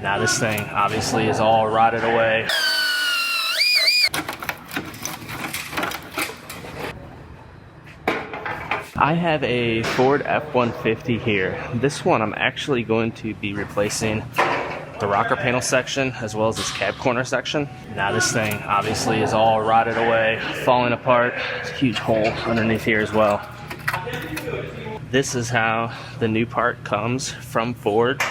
Now this thing obviously is all rotted away. I have a Ford F150 here. This one I'm actually going to be replacing the rocker panel section as well as this cab corner section. Now this thing obviously is all rotted away, falling apart. There's a huge hole underneath here as well. This is how the new part comes from Ford.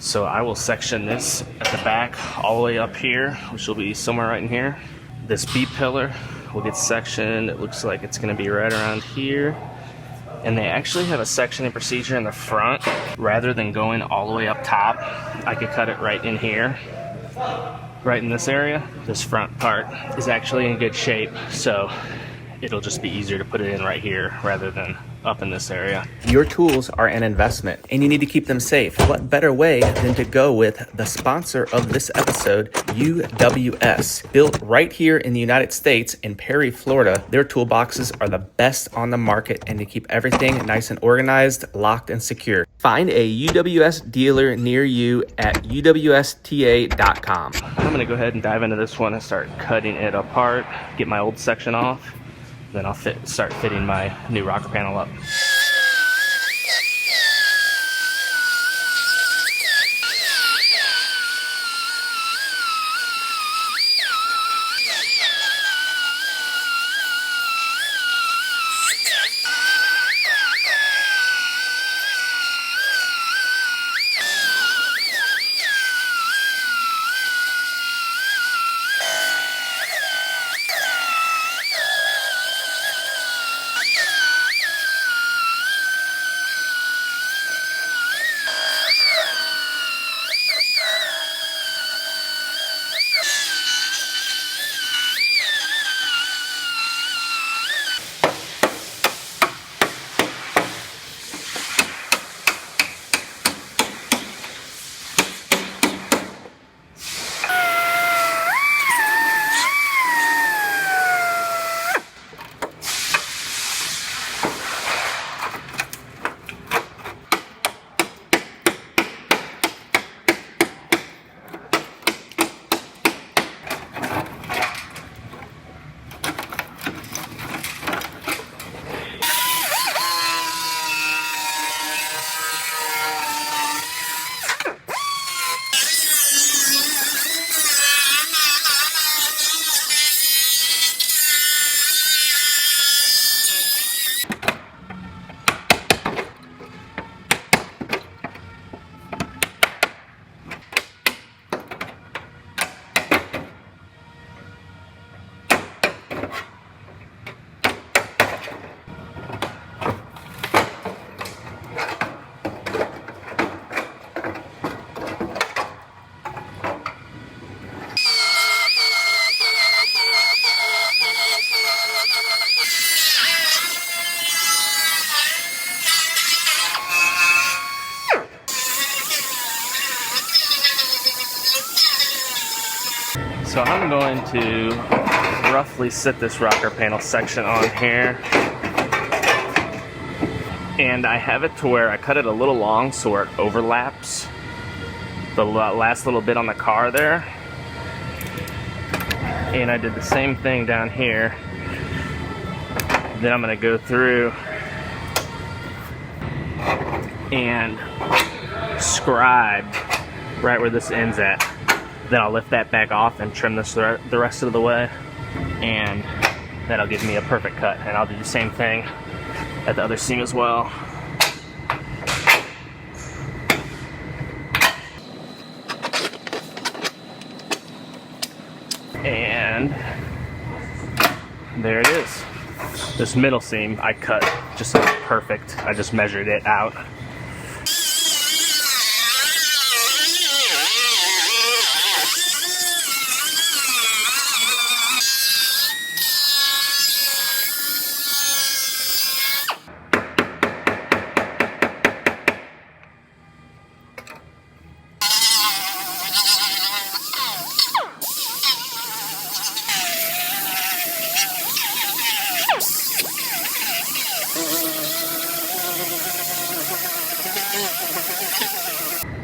So I will section this at the back all the way up here, which will be somewhere right in here. This B pillar will get sectioned. It looks like it's going to be right around here. And they actually have a sectioning procedure in the front. Rather than going all the way up top, I could cut it right in here, right in this area. This front part is actually in good shape, so it'll just be easier to put it in right here rather than up in this area. Your tools are an investment and you need to keep them safe. What better way than to go with the sponsor of this episode, UWS. Built right here in the United States in Perry, Florida, their toolboxes are the best on the market and to keep everything nice and organized, locked and secure. Find a UWS dealer near you at uwsta.com. I'm gonna go ahead and dive into this one and start cutting it apart, get my old section off. Then I'll start fitting my new rocker panel up. So I'm going to roughly sit this rocker panel section on here. And I have it to where I cut it a little long so where it overlaps the last little bit on the car there. And I did the same thing down here. Then I'm going to go through and scribe right where this ends at. Then I'll lift that back off and trim this the rest of the way, and that'll give me a perfect cut. And I'll do the same thing at the other seam as well. And there it is. This middle seam I cut just perfect. I just measured it out.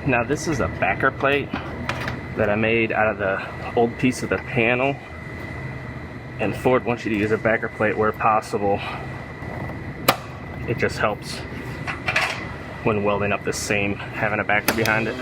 Now this is a backer plate that I made out of the old piece of the panel, and Ford wants you to use a backer plate where possible. It just helps when welding up the seam, having a backer behind it.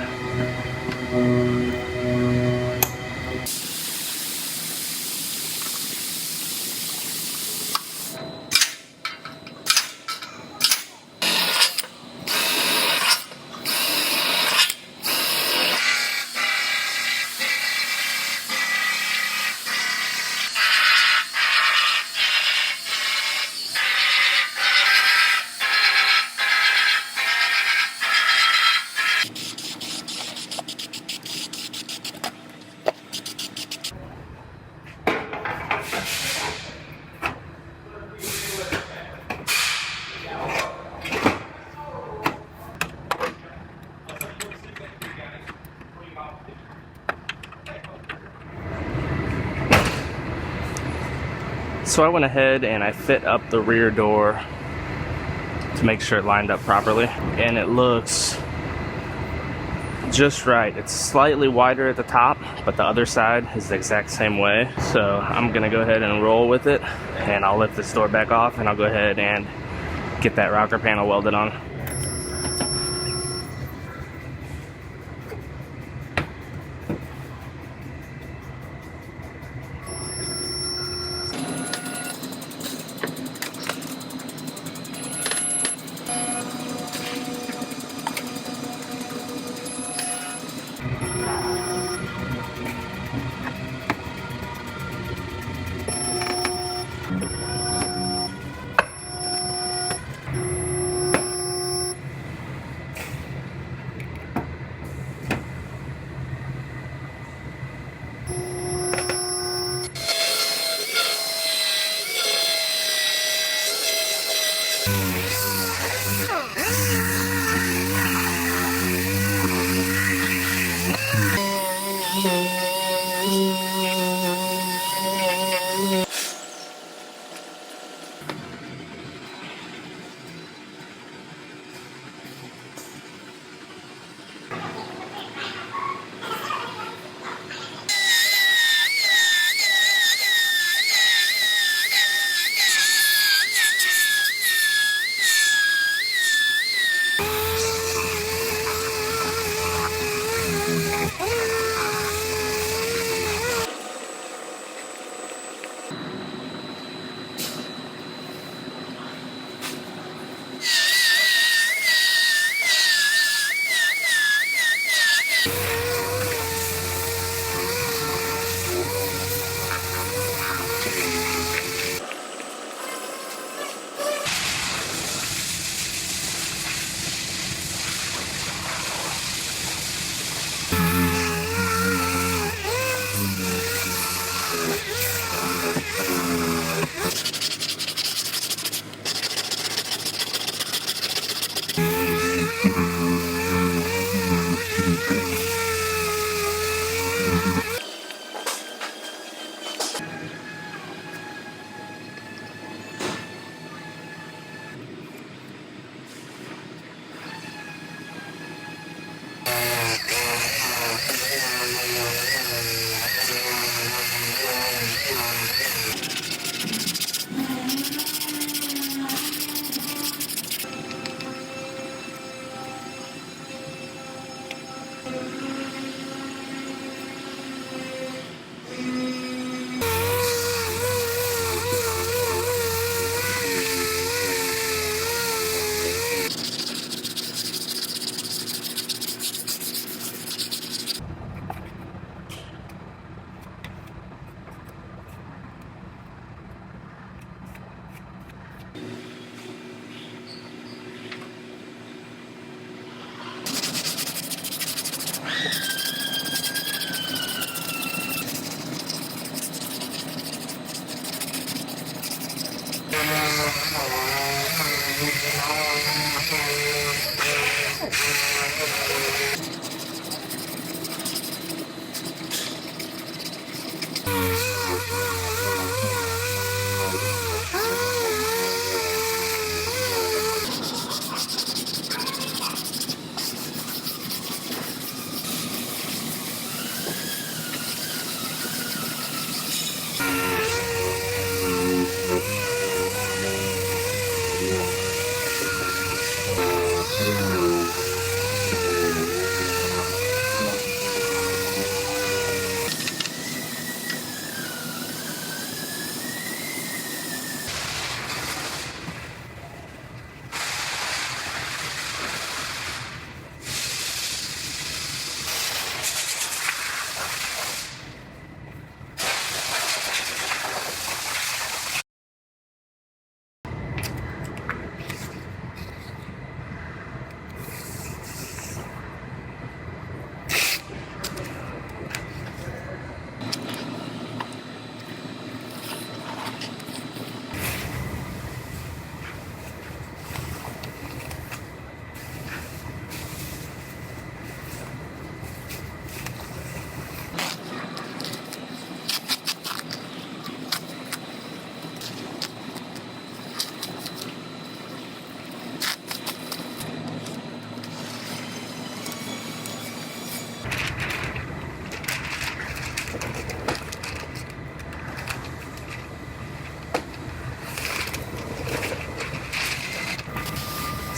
So I went ahead and I fit up the rear door to make sure it lined up properly, and it looks just right. It's slightly wider at the top, but the other side is the exact same way. So I'm gonna go ahead and roll with it, and I'll lift this door back off, and I'll go ahead and get that rocker panel welded on.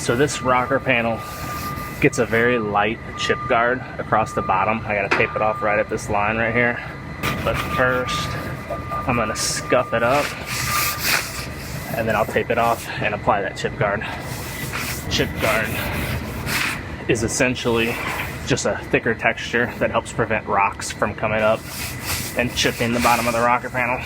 So this rocker panel gets a very light chip guard across the bottom. I gotta tape it off right at this line right here. But first, I'm gonna scuff it up, and then I'll tape it off and apply that chip guard. Chip guard is essentially just a thicker texture that helps prevent rocks from coming up and chipping the bottom of the rocker panel.